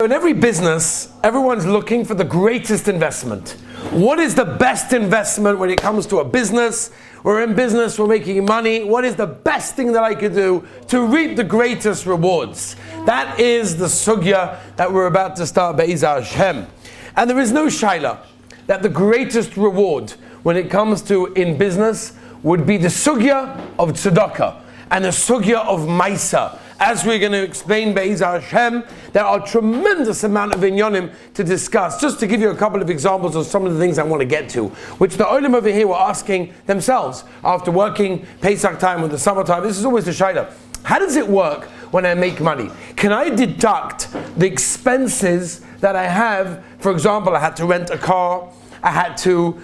In every business, everyone's looking for the greatest investment. What is the best investment when it comes to a business? We're in business, we're making money. What is the best thing that I could do to reap the greatest rewards? That is the sugya that we're about to start, Be'ezah Hashem. And there is no shaila that the greatest reward when it comes to in business would be the sugya of Tzedaka and the sugya of Maaser. As we're going to explain Be'ezah Hashem, there are a tremendous amount of inyonim to discuss. Just to give you a couple of examples of some of the things I want to get to, which the olim over here were asking themselves after working Pesach time or the summertime. This is always the shayla. How does it work when I make money? Can I deduct the expenses that I have? For example, I had to rent a car, I had to,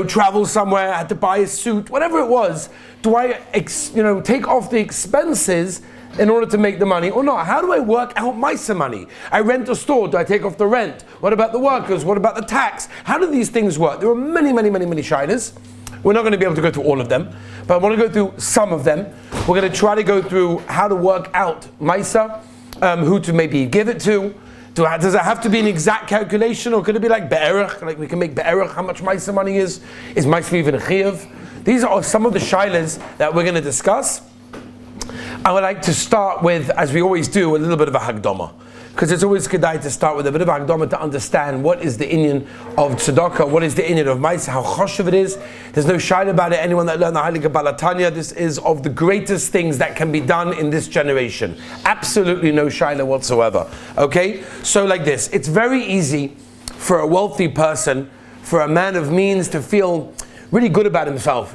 travel somewhere, I had to buy a suit, whatever it was. Do I, take off the expenses in order to make the money or not? How do I work out Maaser money? I rent a store, do I take off the rent? What about the workers? What about the tax? How do these things work? There are many shaylas. We're not going to be able to go through all of them, but I want to go through some of them. We're going to try to go through how to work out Maaser, who to maybe give it to. Does it have to be an exact calculation, or could it be like be'erach? Like we can make be'erach how much Maaser money is? Is Maaser even a chiyuv? These are some of the shaylas that we're going to discuss. I would like to start with, as we always do, a little bit of a hagdama, because it's always kedai to start with a bit of a hagdama to understand what is the inyan of tzedakah, what is the inyan of Maaser, how choshev it is. There's no shayla about it. Anyone that learned the Halacha Balatanya, this is of the greatest things that can be done in this generation. Absolutely no shayla whatsoever. Okay, so like this, it's very easy for a wealthy person, for a man of means, to feel really good about himself.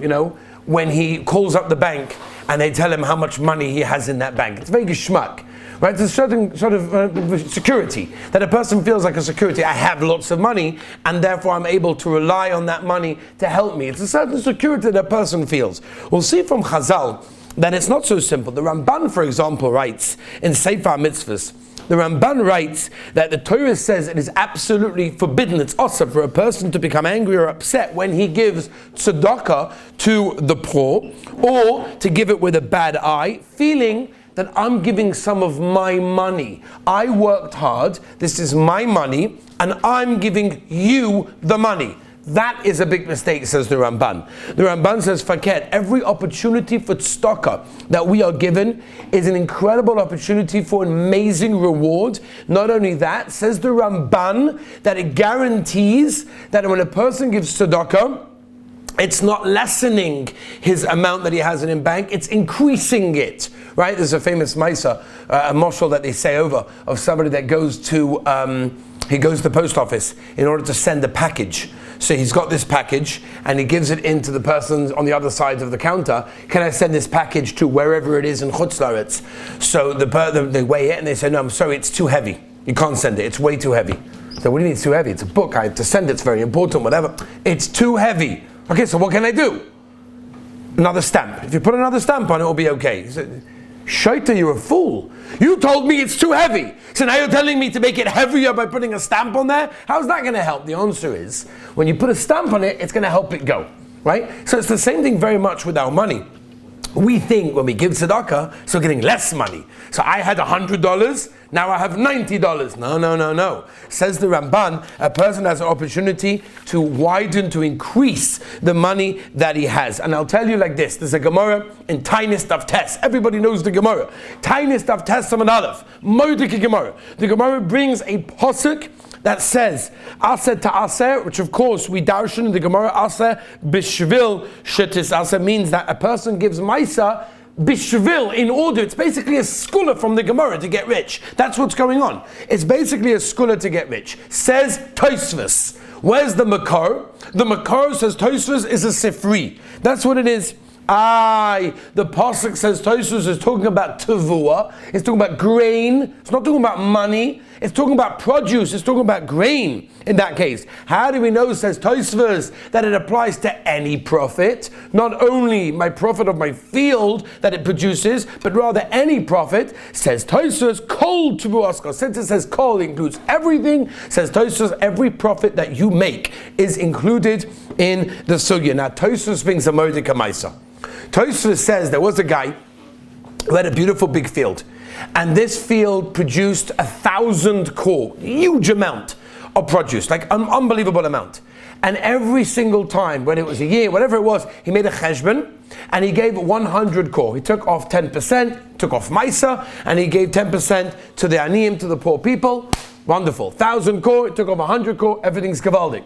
When he calls up the bank and they tell him how much money he has in that bank. It's very geschmack, right? There's a certain sort of security that a person feels like a security. I have lots of money, and therefore I'm able to rely on that money to help me. It's a certain security that a person feels. We'll see from Chazal that it's not so simple. The Ramban, for example, writes in Sefer Mitzvahs, the Ramban writes that the Torah says it is absolutely forbidden, it's also for a person to become angry or upset when he gives tzedakah to the poor, or to give it with a bad eye, feeling that I'm giving some of my money. I worked hard, this is my money, and I'm giving you the money. That is a big mistake, says the Ramban. The Ramban says, Faket, every opportunity for tzedakah that we are given is an incredible opportunity for an amazing reward. Not only that, says the Ramban, that it guarantees that when a person gives tzedakah, it's not lessening his amount that he has in bank, it's increasing it. Right? There's a famous Maaser, a moshel that they say over, of somebody that goes to the post office in order to send a package. So he's got this package and he gives it in to the person on the other side of the counter. Can I send this package to wherever it is in Chutz La'aretz? So they weigh it and they say, no, I'm sorry, it's too heavy. You can't send it, it's way too heavy. So what do you mean it's too heavy? It's a book, I have to send it, it's very important, whatever. It's too heavy. Okay, so what can I do? Another stamp. If you put another stamp on it, will be okay. He said, Shaita, you're a fool. You told me it's too heavy. So now you're telling me to make it heavier by putting a stamp on there? How's that going to help? The answer is, when you put a stamp on it, it's going to help it go. Right? So it's the same thing very much with our money. We think when we give tzedakah, so we're getting less money. So I had $100, now I have $90. No. Says the Ramban, a person has an opportunity to widen, to increase the money that he has. And I'll tell you like this, there's a Gemara in Tainis Daf Tes. Everybody knows the Gemara. Tainis Daf Tes Samad Aleph. Moedike Gemara. The Gemara brings a posuk that says, Aser ta'aser, which of course we darshan in the Gemara, Aser bishvil shetis. Aser means that a person gives Maaser bishvil, in order. It's basically a skula from the Gemara to get rich. That's what's going on. It's basically a skula to get rich. Says Tosfos. Where's the makar? The makar, says Tosfos, is a sifri. That's what it is. The pasuk says Tosfos is talking about tavua. It's talking about grain. It's not talking about money. It's talking about produce. It's talking about grain in that case. How do we know, says Tosfos, that it applies to any profit? Not only my profit of my field that it produces, but rather any profit. Says Tosfos, kol tavuaska. Since it says kol, includes everything. Says Tosfos, every profit that you make is included in the sugya. Now Tosfos brings a Moedike Maaser. Tosfos says there was a guy who had a beautiful big field, and this field produced 1,000 kor, huge amount of produce, like an unbelievable amount. And every single time, when it was a year, whatever it was, he made a cheshbon, and he gave 100 kor. He took off 10%, took off Maaser, and he gave 10% to the aniyim, to the poor people. Wonderful. 1,000 kor, he took off 100 kor, everything's gavaldik.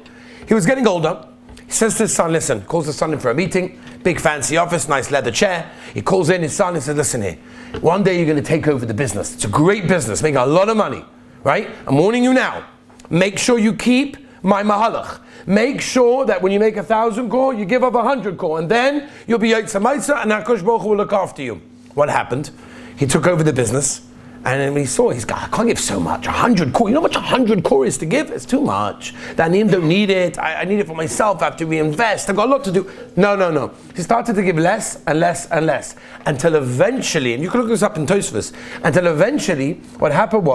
He was getting older. He says to his son, listen, calls his son in for a meeting, big fancy office, nice leather chair. He calls in his son and says, listen here, one day you're going to take over the business. It's a great business, making a lot of money, right? I'm warning you now. Make sure you keep my mahalach. Make sure that when you make 1,000 kor, you give up 100 kor, and then you'll be Yotze Maaser, and HaKadosh Baruch Hu will look after you. What happened? He took over the business, and then he saw, he's got, I can't give so much, 100 kor. You know how much 100 kor is to give? It's too much. The aniyim don't need it. I need it for myself. I have to reinvest. I've got a lot to do. No. He started to give less and less and less, until eventually, and you can look this up in Tosfos, until eventually, what happened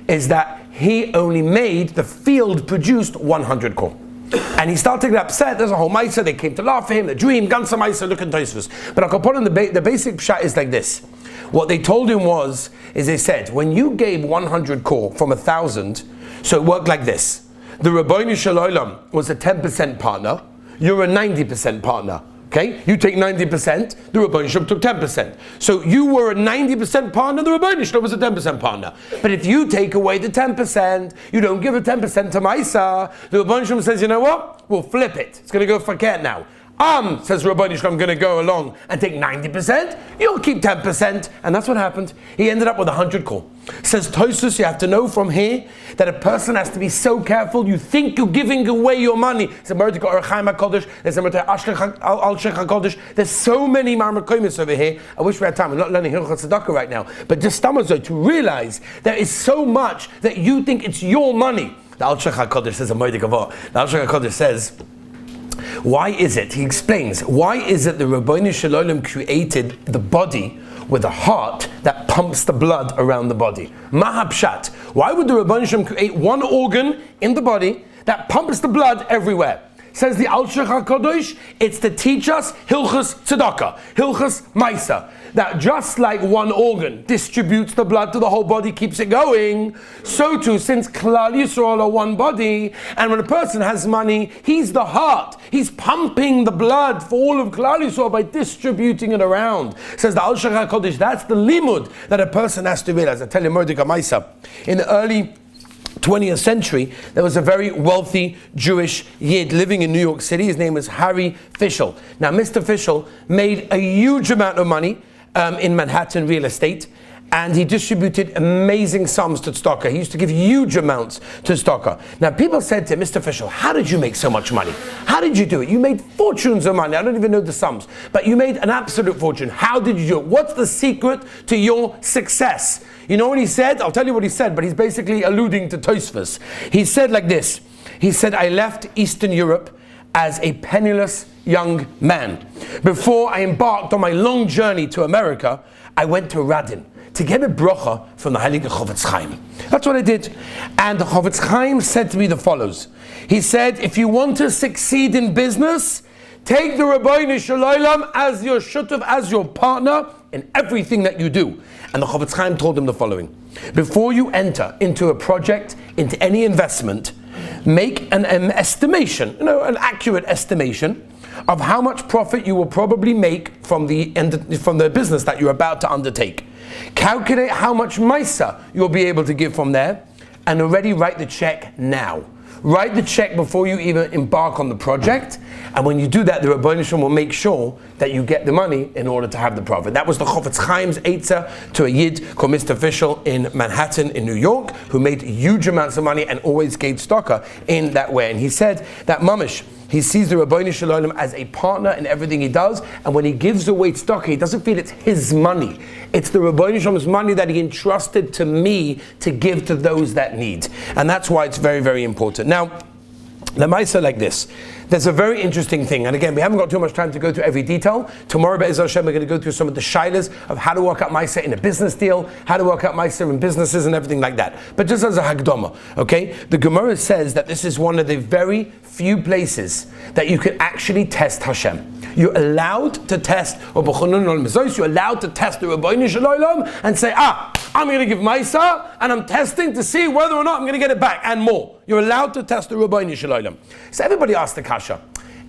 is that he only made, the field produced 100 kor. And he started to get upset. There's a whole Maaser. They came to laugh at him. The dream, Gansa Maaser, look at Tosfos. But Akaponim, the basic pshat is like this. What they told him is they said, when you gave 100 kor from 1,000, so it worked like this. The Rabbeinu Shel Olam was a 10% partner. You're a 90% partner. Okay? You take 90%, the Rabbeinu Shalom took 10%. So you were a 90% partner, the Rabbeinu Shalom was a 10% partner. But if you take away the 10%, you don't give a 10% to Maaser, the Rabbeinu Shalom says, you know what? We'll flip it. It's going to go fakir now. Says Rabbeinu Shalom, I'm going to go along and take 90%, you'll keep 10%. And that's what happened. He ended up with 100 kor. Says Tosfos, you have to know from here that a person has to be so careful. You think you're giving away your money. There's so many marmakomis over here. I wish we had time. We're not learning Hilchot Tzedaka right now. But just stamazoi, to realize there is so much that you think it's your money. The Al Shech HaKodesh says, the Al Shech HaKodesh says, why is it? He explains, why is it the Rabbeinu Shel Olam created the body with a heart that pumps the blood around the body? Mahapshat. Why would the Rabbeinu Shalom create one organ in the body that pumps the blood everywhere? Says the Al Shech HaKadosh, it's to teach us Hilchos Tzedaka, Hilchos Maaser, that just like one organ distributes the blood to the whole body, keeps it going, so too, since Klal Yisrael are one body, and when a person has money, he's the heart. He's pumping the blood for all of Klal Yisrael by distributing it around. Says the Al Shech HaKadosh, that's the limud that a person has to realize. I tell you, Mordechai Maaser, in the early 20th century, there was a very wealthy Jewish Yid living in New York City. His name was Harry Fischel. Now, Mr. Fischel made a huge amount of money in Manhattan real estate, and he distributed amazing sums to Tzedaka. He used to give huge amounts to Tzedaka. Now, people said to him, Mr. Fischel, how did you make so much money? How did you do it? You made fortunes of money. I don't even know the sums, but you made an absolute fortune. How did you do it? What's the secret to your success? You know what he said? I'll tell you what he said, but he's basically alluding to Tosfos. He said like this. He said, I left Eastern Europe as a penniless young man. Before I embarked on my long journey to America, I went to Radin to get a bracha from the Heilige Chofetz Chaim. That's what I did. And the Chofetz Chaim said to me the follows. He said, if you want to succeed in business, take the Rabbeinu Shel Olam as your shutuf, as your partner in everything that you do. And the Chofetz Chaim told him the following. Before you enter into a project, into any investment, make an estimation, an accurate estimation of how much profit you will probably make from the business that you're about to undertake. Calculate how much Maaser you'll be able to give from there, and already write the check now. Write the check before you even embark on the project, and when you do that, the Rebbeinu Shalom will make sure that you get the money in order to have the profit. That was the Chofetz Chaim's Eitzah to a Yid called Mr. Fischel in Manhattan in New York, who made huge amounts of money and always gave tzedakah in that way. And he said that mamish, he sees the Rabbeinu Shel Olam as a partner in everything he does, and when he gives away tzedakah, he doesn't feel it's his money. It's the Rabbeinu Shalom's money that he entrusted to me to give to those that need. And that's why it's very, very important. Now, the Maaser like this. There's a very interesting thing, and again, we haven't got too much time to go through every detail. Tomorrow, Be'ez Hashem, we're going to go through some of the shilas of how to work out Maaser in a business deal, how to work out Maaser in businesses and everything like that. But just as a hagdama, okay, the Gemara says that this is one of the very few places that you can actually test Hashem. You're allowed to test, you're allowed to test the Rabbeinu Shel Olam and say, I'm going to give Maaser, and I'm testing to see whether or not I'm going to get it back, and more. You're allowed to test the Rabbeinu Shalom. So everybody asked the kasha,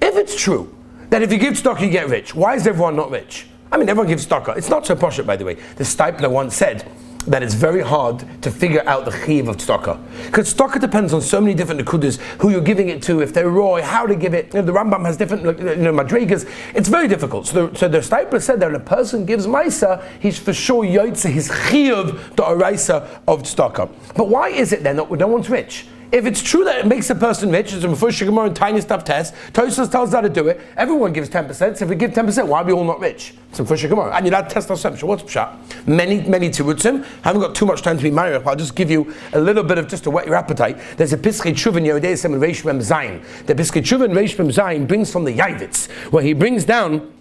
if it's true that if you give tzedakah you get rich, why is everyone not rich? I mean, everyone gives tzedakah. It's not so posh, by the way. The Stipler once said that it's very hard to figure out the chiv of tzedakah. Because tzedakah depends on so many different nekudas, who you're giving it to, if they're raw, how to give it. The Rambam has different madrigas. It's very difficult. So the Stipler said that when a person gives Maaser, he's for sure yotze his chiv, the oraisa of tzedakah. But why is it then that no one's rich? If it's true that it makes a person rich, it's a Mefush Gemara and tiny stuff test, Tosfos tells us how to do it, everyone gives 10%, so if we give 10%, why are we all not rich? It's a Mefush Gemara. And you're allowed to test ourselves. So what's pshat? Many tirutzim. I haven't got too much time to be married, but I'll just give you a little bit of just to whet your appetite. There's a Piskei Tshuva in Yodei Sem Reish Mem Zayin. The Piskei Tshuva in Reish Mem Zayin brings from the Yavitz, where he brings down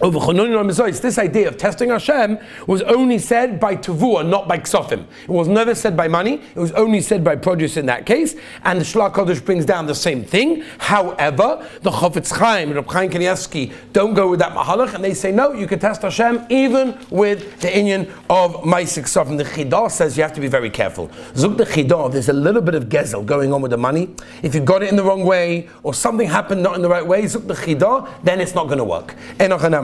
over this idea of testing Hashem was only said by Tavua, not by Ksofim. It was never said by money, it was only said by produce in that case, and the Shlach Kodesh brings down the same thing. However, the Chofetz Chaim and Reb Chaim Kanievsky don't go with that mahalach, and they say, no, you can test Hashem even with the inyan of Maisik Ksofim. The Chidah says you have to be very careful. Zuk the Chidah, there's a little bit of gezel going on with the money. If you got it in the wrong way, or something happened not in the right way, Zuk the Chidah, then it's not going to work.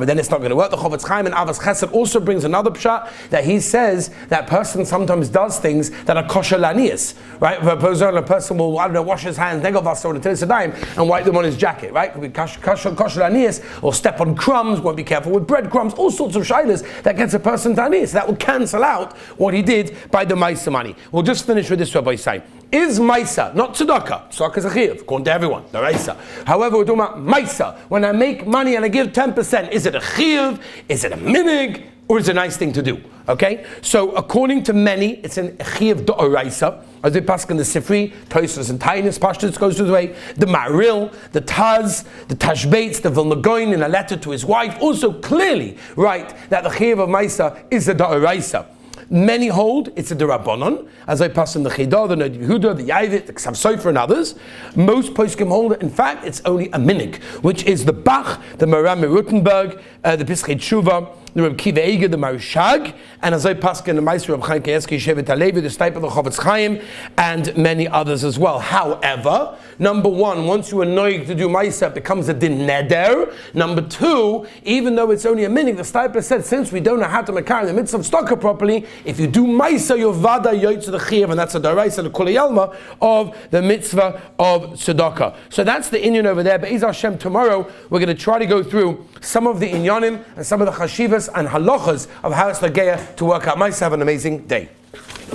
Then it's not going to work. The Chofetz Chaim and Avos Chesed also brings another pshat that he says that person sometimes does things that are kosher lanias, right? A person will, wash his hands, negovas or and wipe them on his jacket, right? Could be kosher lanias, or step on crumbs, won't be careful with breadcrumbs, all sorts of shaylas that gets a person to lanias. That will cancel out what he did by the Maaser money. We'll just finish with this, Rabbi Say. Is Maaser, not tzedakah, tzedakah is a chiv, according to everyone, the Reisa. However, we're talking about Maaser. When I make money and I give 10%, is it a chiv, is it a minig, or is it a nice thing to do? Okay? So, according to many, it's a chiv d'oraisa. As they pass in the Sifri, Tosfos and Tainis, Pashtus goes to the way. The Maril, the Taz, the Tashbates, the Vilna Gaon in a letter to his wife also clearly write that the chiv of Maaser is a d'oraisa. Many hold it's a derabbanon, as I pass in the Chidah, the Nod Yehuda, the Yavit, the Ksav Sofer, and others. Most poskim hold it. In fact, it's only a minig, which is the Bach, the Maram Rutenberg, the Piskei Tshuva, the Reb Kiva Eger, the Marushag, and as I pass in the Maaser Reb Chaim Kanievsky, Shevet Halevi, the Stipe of the Chofetz Chaim, and many others as well. However, number one, once you are noig to do Maaser, it becomes a din neder. Number two, even though it's only a minig, the Stipe said, since we don't know how to makar in the midst of tzedakah properly, if you do Maaser, you're vada yoyt to the chiv, and that's a daraisa, the kula yalma of the mitzvah of tzedakah. So that's the inyan over there. But Be'ez Hashem, tomorrow we're going to try to go through some of the inyanim and some of the chashivas and halachas of how it's lageya to work out. Maaser, have an amazing day.